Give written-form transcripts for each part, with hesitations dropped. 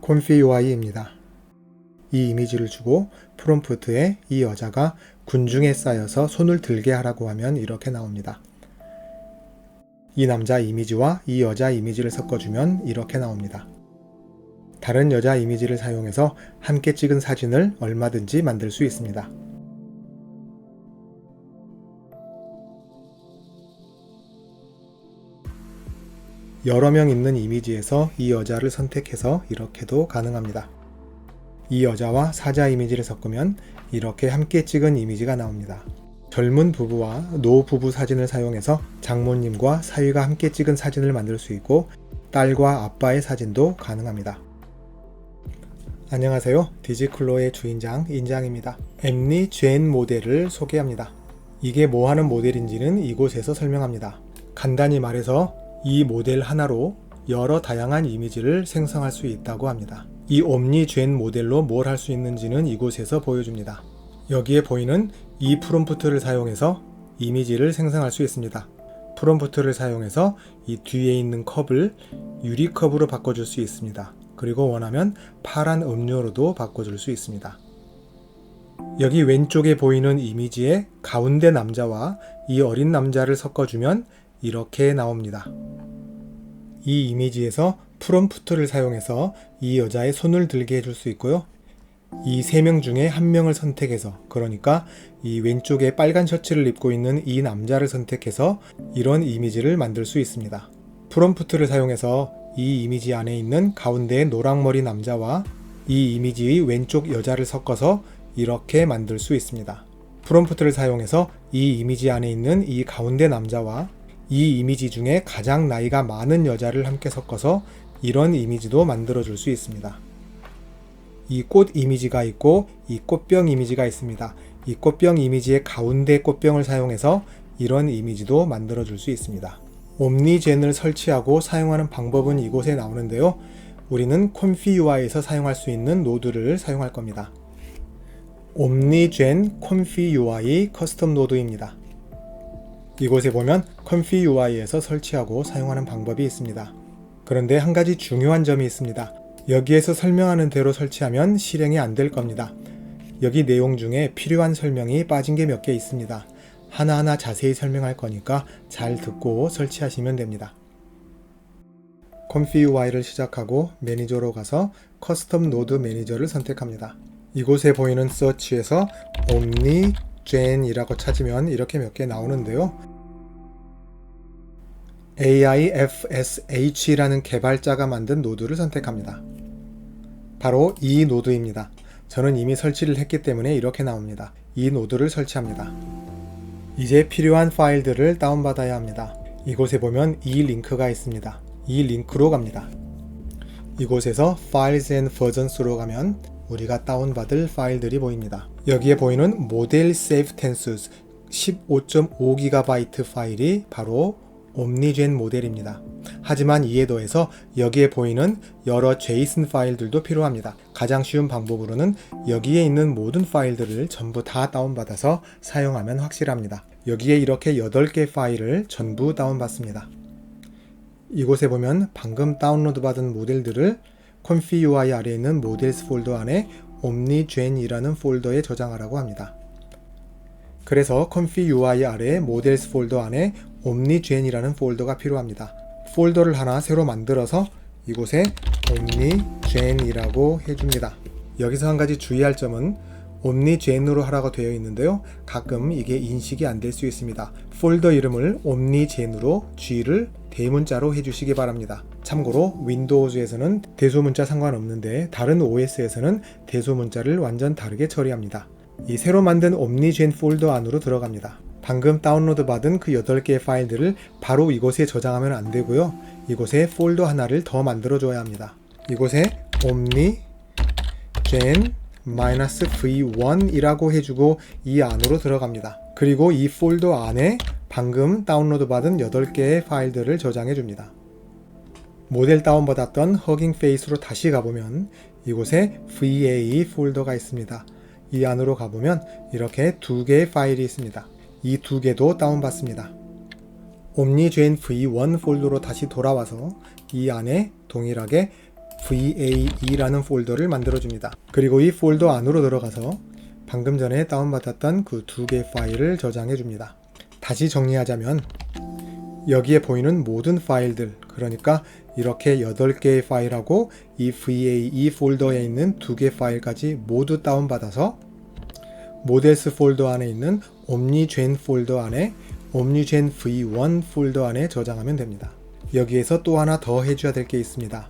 콘피UI입니다. 이 이미지를 주고 프롬프트에 이 여자가 군중에 쌓여서 손을 들게 하라고 하면 이렇게 나옵니다. 이 남자 이미지와 이 여자 이미지를 섞어주면 이렇게 나옵니다. 다른 여자 이미지를 사용해서 함께 찍은 사진을 얼마든지 만들 수 있습니다. 여러 명 있는 이미지에서 이 여자를 선택해서 이렇게도 가능합니다. 이 여자와 사자 이미지를 섞으면 이렇게 함께 찍은 이미지가 나옵니다. 젊은 부부와 노 부부 사진을 사용해서 장모님과 사위가 함께 찍은 사진을 만들 수 있고 딸과 아빠의 사진도 가능합니다. 안녕하세요. 디지클로의 주인장 인장입니다. 엠리 젠 모델을 소개합니다. 이게 뭐하는 모델인지는 이곳에서 설명합니다. 간단히 말해서 이 모델 하나로 여러 다양한 이미지를 생성할 수 있다고 합니다. 이 옴니 젠 모델로 뭘 할 수 있는지는 이곳에서 보여줍니다. 여기에 보이는 이 프롬프트를 사용해서 이미지를 생성할 수 있습니다. 프롬프트를 사용해서 이 뒤에 있는 컵을 유리컵으로 바꿔줄 수 있습니다. 그리고 원하면 파란 음료로도 바꿔줄 수 있습니다. 여기 왼쪽에 보이는 이미지의 가운데 남자와 이 어린 남자를 섞어주면 이렇게 나옵니다. 이 이미지에서 프롬프트를 사용해서 이 여자의 손을 들게 해줄 수 있고요. 이 3명 중에 1명을 선택해서, 그러니까 이 왼쪽에 빨간 셔츠를 입고 있는 이 남자를 선택해서 이런 이미지를 만들 수 있습니다. 프롬프트를 사용해서 이 이미지 안에 있는 가운데의 노랑머리 남자와 이 이미지의 왼쪽 여자를 섞어서 이렇게 만들 수 있습니다. 프롬프트를 사용해서 이 이미지 안에 있는 이 가운데 남자와 이 이미지 중에 가장 나이가 많은 여자를 함께 섞어서 이런 이미지도 만들어 줄 수 있습니다. 이 꽃 이미지가 있고 이 꽃병 이미지가 있습니다. 이 꽃병 이미지의 가운데 꽃병을 사용해서 이런 이미지도 만들어 줄 수 있습니다. 옴니젠을 설치하고 사용하는 방법은 이곳에 나오는데요. 우리는 콘피UI에서 사용할 수 있는 노드를 사용할 겁니다. 옴니젠 콘피UI 커스텀 노드입니다. 이곳에 보면 콘피UI에서 설치하고 사용하는 방법이 있습니다. 그런데 한 가지 중요한 점이 있습니다. 여기에서 설명하는 대로 설치하면 실행이 안 될 겁니다. 여기 내용 중에 필요한 설명이 빠진 게 몇 개 있습니다. 하나하나 자세히 설명할 거니까 잘 듣고 설치하시면 됩니다. 콘피UI를 시작하고 매니저로 가서 커스텀 노드 매니저를 선택합니다. 이곳에 보이는 서치에서 옴니젠이라고 찾으면 이렇게 몇 개 나오는데요. AIFSH라는 개발자가 만든 노드를 선택합니다. 바로 이 노드입니다. 저는 이미 설치를 했기 때문에 이렇게 나옵니다. 이 노드를 설치합니다. 이제 필요한 파일들을 다운받아야 합니다. 이곳에 보면 이 링크가 있습니다. 이 링크로 갑니다. 이곳에서 Files and Versions로 가면 우리가 다운받을 파일들이 보입니다. 여기에 보이는 모델 Save Tenses 15.5GB 파일이 바로 옴니젠 모델입니다. 하지만 이에 더해서 여기에 보이는 여러 JSON 파일들도 필요합니다. 가장 쉬운 방법으로는 여기에 있는 모든 파일들을 전부 다 다운받아서 사용하면 확실합니다. 여기에 이렇게 8개 파일을 전부 다운받습니다. 이곳에 보면 방금 다운로드 받은 모델들을 콘피UI 아래에 있는 모델스 폴더 안에 옴니젠이라는 폴더에 저장하라고 합니다. 그래서 콘피UI 아래의 모델스 폴더 안에 옴니젠이라는 폴더가 필요합니다. 폴더를 하나 새로 만들어서 이곳에 옴니젠이라고 해줍니다. 여기서 한 가지 주의할 점은 옴니젠으로 하라고 되어 있는데요. 가끔 이게 인식이 안 될 수 있습니다. 폴더 이름을 옴니젠으로 G를 대문자로 해주시기 바랍니다. 참고로 윈도우즈에서는 대소문자 상관없는데 다른 OS에서는 대소문자를 완전 다르게 처리합니다. 이 새로 만든 옴니젠 폴더 안으로 들어갑니다. 방금 다운로드 받은 그 8개의 파일들을 바로 이곳에 저장하면 안 되고요. 이곳에 폴더 하나를 더 만들어 줘야 합니다. 이곳에 omnigen-v1이라고 해주고 이 안으로 들어갑니다. 그리고 이 폴더 안에 방금 다운로드 받은 8개의 파일들을 저장해 줍니다. 모델 다운받았던 허깅 페이스로 다시 가보면 이곳에 VAE 폴더가 있습니다. 이 안으로 가보면 이렇게 2개의 파일이 있습니다. 이 2개도 다운받습니다. omnigen v1 폴더로 다시 돌아와서 이 안에 동일하게 VAE라는 폴더를 만들어줍니다. 그리고 이 폴더 안으로 들어가서 방금 전에 다운받았던 그 두 개의 파일을 저장해줍니다. 다시 정리하자면 여기에 보이는 모든 파일들, 그러니까 이렇게 8개의 파일하고 이 VAE 폴더에 있는 2개 파일까지 모두 다운받아서 모델스 폴더 안에 있는 옴니젠 폴더 안에 옴니젠 V1 폴더 안에 저장하면 됩니다. 여기에서 또 하나 더 해줘야 될 게 있습니다.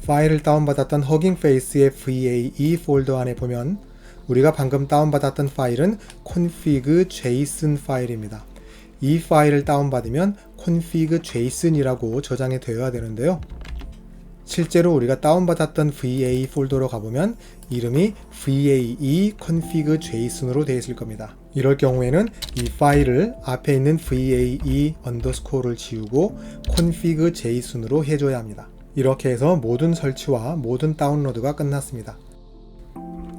파일을 다운받았던 허깅 페이스의 VAE 폴더 안에 보면 우리가 방금 다운받았던 파일은 config.json 파일입니다. 이 파일을 다운받으면 config.json이라고 저장이 되어야 되는데요. 실제로 우리가 다운받았던 VAE 폴더로 가보면 이름이 VAE config.json으로 되어 있을 겁니다. 이럴 경우에는 이 파일을 앞에 있는 VAE 언더스코어를 지우고 config.json으로 해줘야 합니다. 이렇게 해서 모든 설치와 모든 다운로드가 끝났습니다.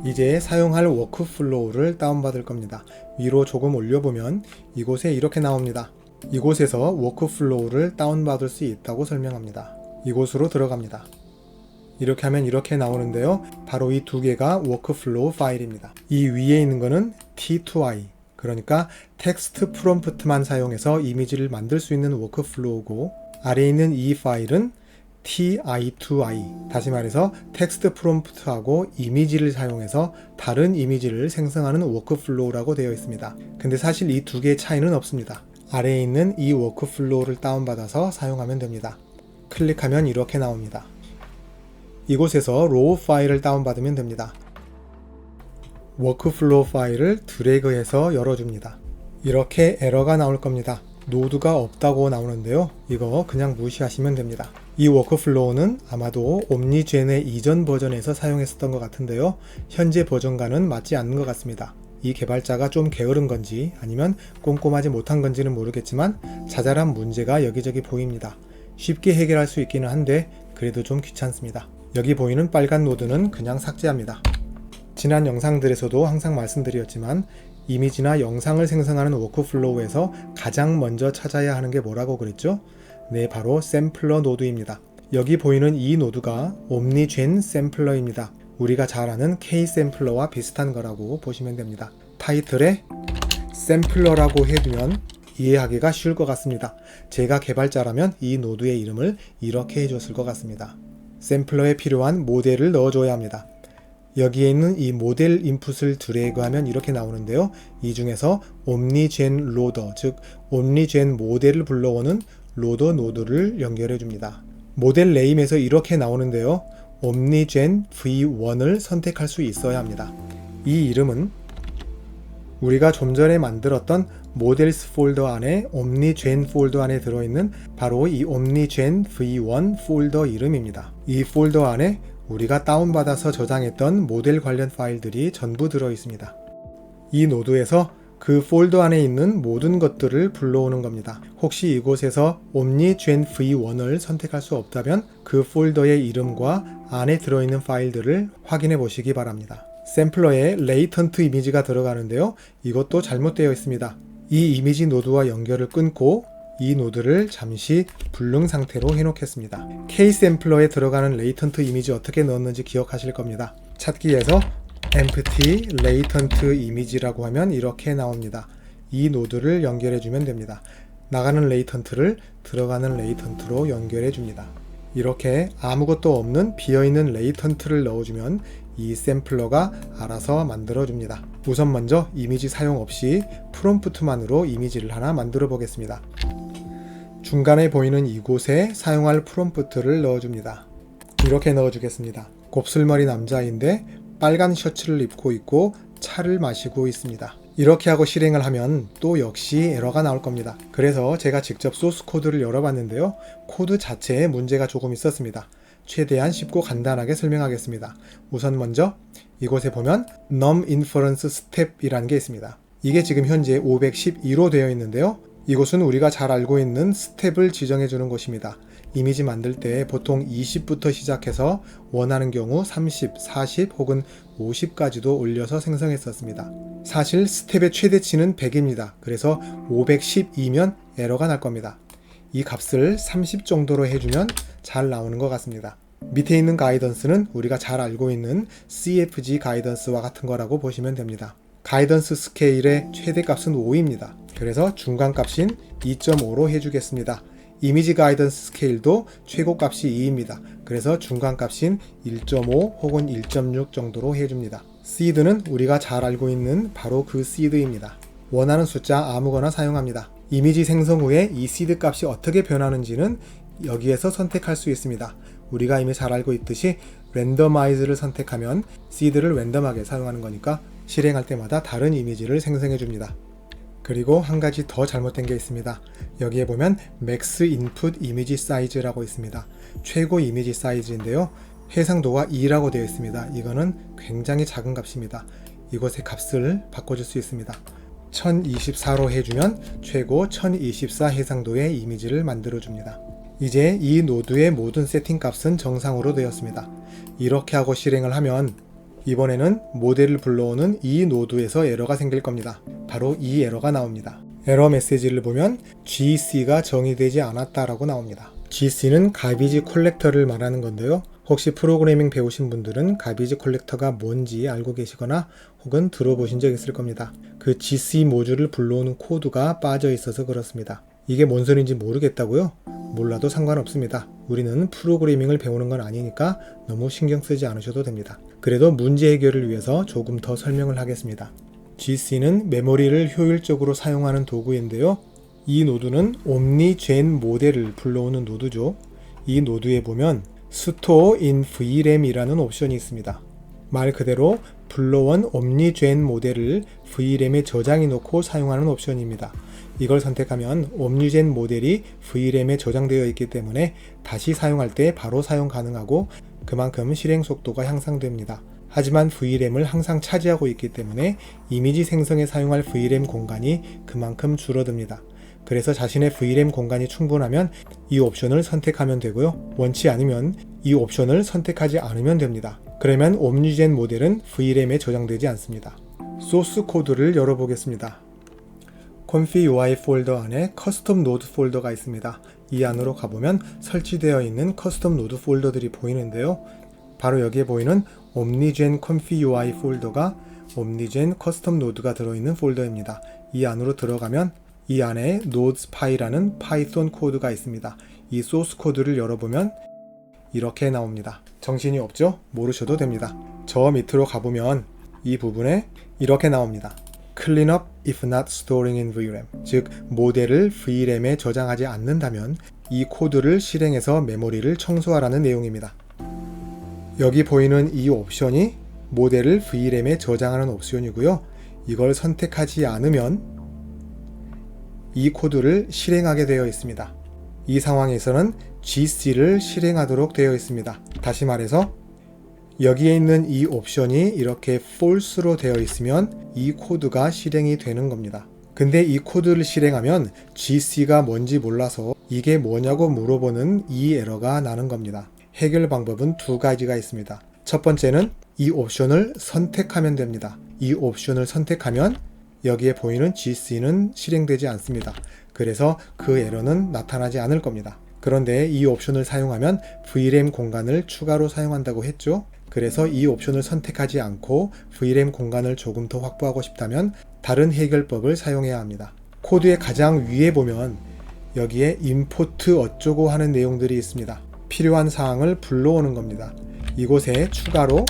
이제 사용할 워크플로우를 다운받을 겁니다. 위로 조금 올려보면 이곳에 이렇게 나옵니다. 이곳에서 워크플로우를 다운받을 수 있다고 설명합니다. 이곳으로 들어갑니다. 이렇게 하면 이렇게 나오는데요. 바로 이 두 개가 워크플로우 파일입니다. 이 위에 있는 거는 T2I, 그러니까 텍스트 프롬프트만 사용해서 이미지를 만들 수 있는 워크플로우고, 아래에 있는 이 파일은 TI2I, 다시 말해서 텍스트 프롬프트하고 이미지를 사용해서 다른 이미지를 생성하는 워크플로우라고 되어 있습니다. 근데 사실 이 두 개의 차이는 없습니다. 아래에 있는 이 워크플로우를 다운받아서 사용하면 됩니다. 클릭하면 이렇게 나옵니다. 이곳에서 로우 파일을 다운받으면 됩니다. 워크플로우 파일을 드래그해서 열어줍니다. 이렇게 에러가 나올 겁니다. 노드가 없다고 나오는데요. 이거 그냥 무시하시면 됩니다. 이 워크플로우는 아마도 옴니젠의 이전 버전에서 사용했었던 것 같은데요. 현재 버전과는 맞지 않는 것 같습니다. 이 개발자가 좀 게으른 건지 아니면 꼼꼼하지 못한 건지는 모르겠지만 자잘한 문제가 여기저기 보입니다. 쉽게 해결할 수 있기는 한데 그래도 좀 귀찮습니다. 여기 보이는 빨간 노드는 그냥 삭제합니다. 지난 영상들에서도 항상 말씀드렸지만 이미지나 영상을 생성하는 워크플로우에서 가장 먼저 찾아야 하는 게 뭐라고 그랬죠? 네, 바로 샘플러 노드입니다. 여기 보이는 이 노드가 옴니젠 샘플러입니다. 우리가 잘 아는 K-샘플러와 비슷한 거라고 보시면 됩니다. 타이틀에 샘플러라고 해두면 이해하기가 쉬울 것 같습니다. 제가 개발자라면 이 노드의 이름을 이렇게 해줬을 것 같습니다. 샘플러에 필요한 모델을 넣어줘야 합니다. 여기에 있는 이 모델 인풋을 드래그하면 이렇게 나오는데요. 이 중에서 옴니젠 로더, 즉 옴니젠 모델을 불러오는 로더 노드를 연결해 줍니다. 모델 네임에서 이렇게 나오는데요. 옴니젠 V1을 선택할 수 있어야 합니다. 이 이름은 우리가 좀 전에 만들었던 모델스 폴더 안에 옴니젠 폴더 안에 들어있는 바로 이 옴니젠 V1 폴더 이름입니다. 이 폴더 안에 우리가 다운받아서 저장했던 모델 관련 파일들이 전부 들어있습니다. 이 노드에서 그 폴더 안에 있는 모든 것들을 불러오는 겁니다. 혹시 이곳에서 옴니젠 V1을 선택할 수 없다면 그 폴더의 이름과 안에 들어있는 파일들을 확인해 보시기 바랍니다. 샘플러에 레이턴트 이미지가 들어가는데요. 이것도 잘못되어 있습니다. 이 이미지 노드와 연결을 끊고 이 노드를 잠시 불능 상태로 해놓겠습니다. K-샘플러에 들어가는 레이턴트 이미지 어떻게 넣었는지 기억하실 겁니다. 찾기에서 empty latent image라고 하면 이렇게 나옵니다. 이 노드를 연결해주면 됩니다. 나가는 레이턴트를 들어가는 레이턴트로 연결해줍니다. 이렇게 아무것도 없는 비어있는 레이턴트를 넣어주면 이 샘플러가 알아서 만들어줍니다. 우선 먼저 이미지 사용 없이 프롬프트만으로 이미지를 하나 만들어 보겠습니다. 중간에 보이는 이곳에 사용할 프롬프트를 넣어줍니다. 이렇게 넣어주겠습니다. 곱슬머리 남자인데 빨간 셔츠를 입고 있고 차를 마시고 있습니다. 이렇게 하고 실행을 하면 또 역시 에러가 나올 겁니다. 그래서 제가 직접 소스 코드를 열어봤는데요. 코드 자체에 문제가 조금 있었습니다. 최대한 쉽고 간단하게 설명하겠습니다. 우선 먼저 이곳에 보면 num inference step이라는 게 있습니다. 이게 지금 현재 512로 되어 있는데요. 이곳은 우리가 잘 알고 있는 스텝을 지정해 주는 곳입니다. 이미지 만들 때 보통 20부터 시작해서 원하는 경우 30, 40 혹은 50까지도 올려서 생성했었습니다. 사실 스텝의 최대치는 100입니다. 그래서 512면 에러가 날 겁니다. 이 값을 30 정도로 해주면 잘 나오는 것 같습니다. 밑에 있는 가이던스는 우리가 잘 알고 있는 CFG 가이던스와 같은 거라고 보시면 됩니다. 가이던스 스케일의 최대값은 5입니다. 그래서 중간값인 2.5로 해주겠습니다. 이미지 가이던스 스케일도 최고값이 2입니다. 그래서 중간값인 1.5 혹은 1.6 정도로 해줍니다. 시드는 우리가 잘 알고 있는 바로 그 시드입니다. 원하는 숫자 아무거나 사용합니다. 이미지 생성 후에 이 시드 값이 어떻게 변하는지는 여기에서 선택할 수 있습니다. 우리가 이미 잘 알고 있듯이 랜더마이즈를 선택하면 시드를 랜덤하게 사용하는 거니까 실행할 때마다 다른 이미지를 생성해 줍니다. 그리고 한 가지 더 잘못된 게 있습니다. 여기에 보면 Max Input Image Size라고 있습니다. 최고 이미지 사이즈인데요. 해상도가 2라고 되어 있습니다. 이거는 굉장히 작은 값입니다. 이것의 값을 바꿔줄 수 있습니다. 1024로 해주면 최고 1024 해상도의 이미지를 만들어 줍니다. 이제 이 노드의 모든 세팅 값은 정상으로 되었습니다. 이렇게 하고 실행을 하면 이번에는 모델을 불러오는 이 노드에서 에러가 생길 겁니다. 바로 이 에러가 나옵니다. 에러 메시지를 보면 GC가 정의되지 않았다라고 나옵니다. GC는 가비지 콜렉터를 말하는 건데요. 혹시 프로그래밍 배우신 분들은 가비지 콜렉터가 뭔지 알고 계시거나 혹은 들어보신 적 있을 겁니다. 그 GC 모듈을 불러오는 코드가 빠져 있어서 그렇습니다. 이게 뭔 소리인지 모르겠다고요? 몰라도 상관없습니다. 우리는 프로그래밍을 배우는 건 아니니까 너무 신경 쓰지 않으셔도 됩니다. 그래도 문제 해결을 위해서 조금 더 설명을 하겠습니다. GC는 메모리를 효율적으로 사용하는 도구인데요. 이 노드는 옴니젠 모델을 불러오는 노드죠. 이 노드에 보면 Store in VRAM이라는 옵션이 있습니다. 말 그대로 불러온 옴니젠 모델을 VRAM에 저장해 놓고 사용하는 옵션입니다. 이걸 선택하면 옴니젠 모델이 VRAM에 저장되어 있기 때문에 다시 사용할 때 바로 사용 가능하고 그만큼 실행 속도가 향상됩니다. 하지만 VRAM을 항상 차지하고 있기 때문에 이미지 생성에 사용할 VRAM 공간이 그만큼 줄어듭니다. 그래서 자신의 VRAM 공간이 충분하면 이 옵션을 선택하면 되고요. 원치 않으면 이 옵션을 선택하지 않으면 됩니다. 그러면 옴니젠 모델은 VRAM에 저장되지 않습니다. 소스 코드를 열어보겠습니다. Conf UI 폴더 안에 커스텀 노드 폴더가 있습니다. 이 안으로 가보면 설치되어 있는 커스텀 노드 폴더들이 보이는데요. 바로 여기에 보이는 Omnigen Conf UI 폴더가 Omnigen 커스텀 노드가 들어있는 폴더입니다. 이 안으로 들어가면 이 안에 NodesPy라는 파이썬 코드가 있습니다. 이 소스 코드를 열어보면 이렇게 나옵니다. 정신이 없죠? 모르셔도 됩니다. 저 밑으로 가보면 이 부분에 이렇게 나옵니다. Clean up if not storing in VRAM. 즉 모델을 VRAM에 저장하지 않는다면 이 코드를 실행해서 메모리를 청소하라는 내용입니다. 여기 보이는 이 옵션이 모델을 VRAM에 저장하는 옵션이고요. 이걸 선택하지 않으면 이 코드를 실행하게 되어 있습니다. 이 상황에서는 GC를 실행하도록 되어 있습니다. 다시 말해서 여기에 있는 이 옵션이 이렇게 false로 되어 있으면 이 코드가 실행이 되는 겁니다. 근데 이 코드를 실행하면 GC가 뭔지 몰라서 이게 뭐냐고 물어보는 이 에러가 나는 겁니다. 해결 방법은 두 가지가 있습니다. 첫 번째는 이 옵션을 선택하면 됩니다. 이 옵션을 선택하면 여기에 보이는 GC는 실행되지 않습니다. 그래서 그 에러는 나타나지 않을 겁니다. 그런데 이 옵션을 사용하면 VRAM 공간을 추가로 사용한다고 했죠. 그래서 이 옵션을 선택하지 않고 VRAM 공간을 조금 더 확보하고 싶다면 다른 해결법을 사용해야 합니다. 코드의 가장 위에 보면 여기에 임포트 어쩌고 하는 내용들이 있습니다. 필요한 사항을 불러오는 겁니다. 이곳에 추가로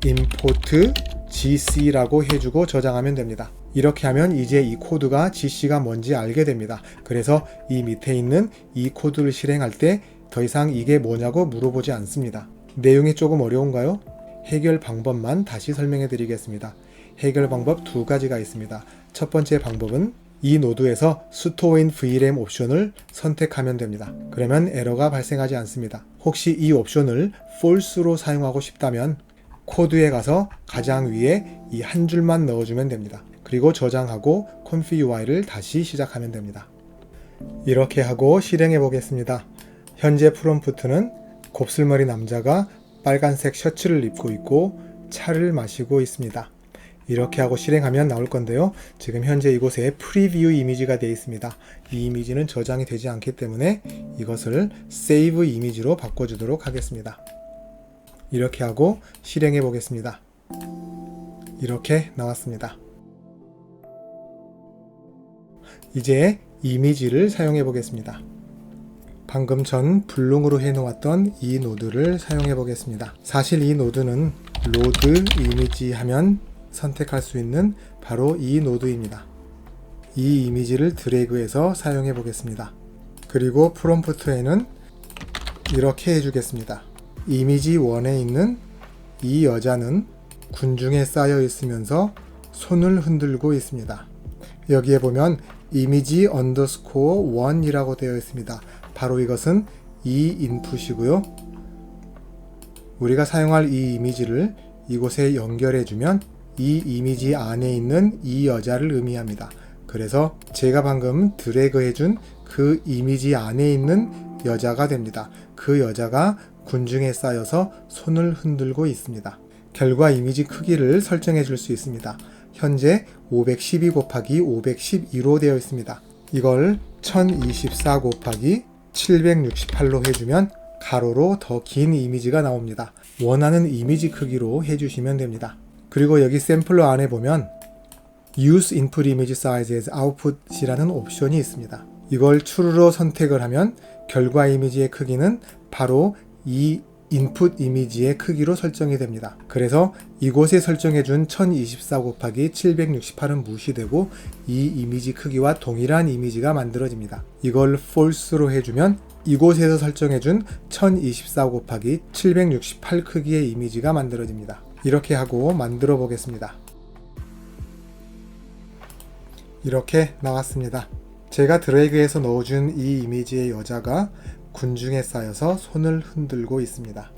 import gc라고 해주고 저장하면 됩니다. 이렇게 하면 이제 이 코드가 gc가 뭔지 알게 됩니다. 그래서 이 밑에 있는 이 코드를 실행할 때 더 이상 이게 뭐냐고 물어보지 않습니다. 내용이 조금 어려운가요? 해결 방법만 다시 설명해 드리겠습니다. 해결 방법 두 가지가 있습니다. 첫 번째 방법은 이 노드에서 Store in VRAM 옵션을 선택하면 됩니다. 그러면 에러가 발생하지 않습니다. 혹시 이 옵션을 false로 사용하고 싶다면 코드에 가서 가장 위에 이 한 줄만 넣어주면 됩니다. 그리고 저장하고 Conf UI를 다시 시작하면 됩니다. 이렇게 하고 실행해 보겠습니다. 현재 프롬프트는 곱슬머리 남자가 빨간색 셔츠를 입고 있고 차를 마시고 있습니다. 이렇게 하고 실행하면 나올 건데요. 지금 현재 이곳에 프리뷰 이미지가 되어 있습니다. 이 이미지는 저장이 되지 않기 때문에 이것을 세이브 이미지로 바꿔주도록 하겠습니다. 이렇게 하고 실행해 보겠습니다. 이렇게 나왔습니다. 이제 이미지를 사용해 보겠습니다. 방금 전 블록으로 해놓았던 이 노드를 사용해 보겠습니다. 사실 이 노드는 로드 이미지 하면 선택할 수 있는 바로 이 노드입니다. 이 이미지를 드래그해서 사용해 보겠습니다. 그리고 프롬프트에는 이렇게 해주겠습니다. 이미지 1에 있는 이 여자는 군중에 쌓여 있으면서 손을 흔들고 있습니다. 여기에 보면 이미지 언더스코어 1이라고 되어 있습니다. 바로 이것은 이 인풋이고요. 우리가 사용할 이 이미지를 이곳에 연결해주면 이 이미지 안에 있는 이 여자를 의미합니다. 그래서 제가 방금 드래그해준 그 이미지 안에 있는 여자가 됩니다. 그 여자가 군중에 쌓여서 손을 흔들고 있습니다. 결과 이미지 크기를 설정해 줄 수 있습니다. 현재 512 곱하기 512로 되어 있습니다. 이걸 1024 곱하기 768로 해주면 가로로 더 긴 이미지가 나옵니다. 원하는 이미지 크기로 해주시면 됩니다. 그리고 여기 샘플러 안에 보면 Use Input Image Size as Output이라는 옵션이 있습니다. 이걸 true로 선택을 하면 결과 이미지의 크기는 바로 이 인풋 이미지의 크기로 설정이 됩니다. 그래서 이곳에 설정해준 1024 곱하기 768은 무시되고 이 이미지 크기와 동일한 이미지가 만들어집니다. 이걸 false로 해주면 이곳에서 설정해준 1024 곱하기 768 크기의 이미지가 만들어집니다. 이렇게 하고 만들어 보겠습니다. 이렇게 나왔습니다. 제가 드래그해서 넣어준 이 이미지의 여자가 군중에 쌓여서 손을 흔들고 있습니다.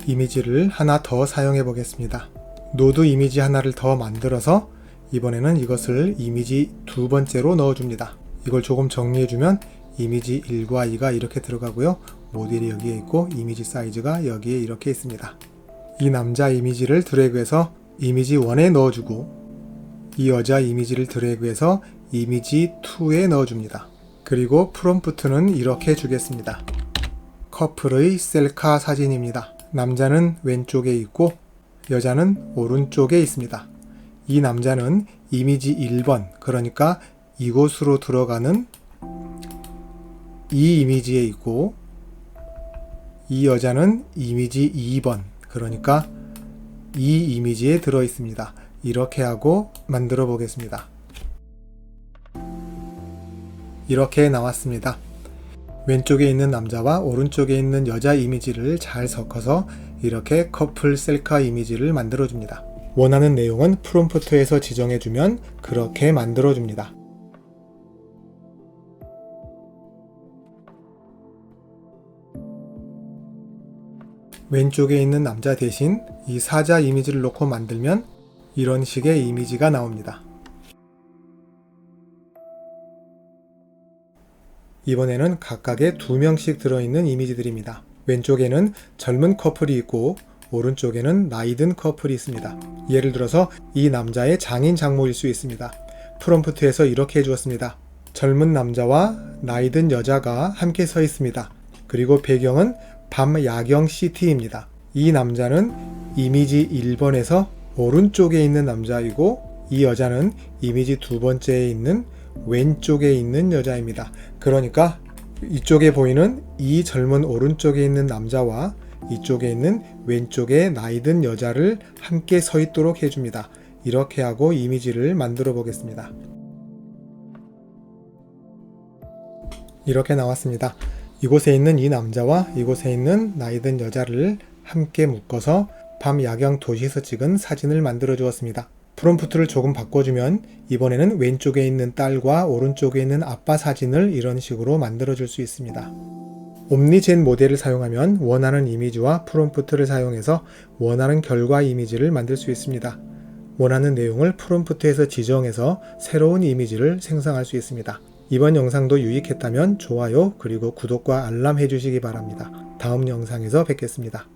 이미지를 하나 더 사용해 보겠습니다. 노드 이미지 하나를 더 만들어서 이번에는 이것을 이미지 두 번째로 넣어줍니다. 이걸 조금 정리해주면 이미지 1과 2가 이렇게 들어가고요. 모델이 여기에 있고 이미지 사이즈가 여기에 이렇게 있습니다. 이 남자 이미지를 드래그해서 이미지 1에 넣어주고 이 여자 이미지를 드래그해서 이미지 2에 넣어줍니다. 그리고 프롬프트는 이렇게 주겠습니다. 커플의 셀카 사진입니다. 남자는 왼쪽에 있고 여자는 오른쪽에 있습니다. 이 남자는 이미지 1번, 그러니까 이곳으로 들어가는 이 이미지에 있고 이 여자는 이미지 2번, 그러니까 이 이미지에 들어 있습니다. 이렇게 하고 만들어 보겠습니다. 이렇게 나왔습니다. 왼쪽에 있는 남자와 오른쪽에 있는 여자 이미지를 잘 섞어서 이렇게 커플 셀카 이미지를 만들어 줍니다. 원하는 내용은 프롬프트에서 지정해주면 그렇게 만들어 줍니다. 왼쪽에 있는 남자 대신 이 사자 이미지를 놓고 만들면 이런 식의 이미지가 나옵니다. 이번에는 각각에 2명씩 들어있는 이미지들입니다. 왼쪽에는 젊은 커플이 있고 오른쪽에는 나이 든 커플이 있습니다. 예를 들어서 이 남자의 장인 장모일 수 있습니다. 프롬프트에서 이렇게 해주었습니다. 젊은 남자와 나이 든 여자가 함께 서 있습니다. 그리고 배경은 밤 야경 시티입니다. 이 남자는 이미지 1번에서 오른쪽에 있는 남자이고 이 여자는 이미지 두 번째에 있는 왼쪽에 있는 여자입니다. 그러니까 이쪽에 보이는 이 젊은 오른쪽에 있는 남자와 이쪽에 있는 왼쪽에 나이 든 여자를 함께 서 있도록 해줍니다. 이렇게 하고 이미지를 만들어 보겠습니다. 이렇게 나왔습니다. 이곳에 있는 이 남자와 이곳에 있는 나이 든 여자를 함께 묶어서 밤 야경 도시에서 찍은 사진을 만들어 주었습니다. 프롬프트를 조금 바꿔주면 이번에는 왼쪽에 있는 딸과 오른쪽에 있는 아빠 사진을 이런 식으로 만들어 줄 수 있습니다. 옴니젠 모델을 사용하면 원하는 이미지와 프롬프트를 사용해서 원하는 결과 이미지를 만들 수 있습니다. 원하는 내용을 프롬프트에서 지정해서 새로운 이미지를 생성할 수 있습니다. 이번 영상도 유익했다면 좋아요 그리고 구독과 알람 해주시기 바랍니다. 다음 영상에서 뵙겠습니다.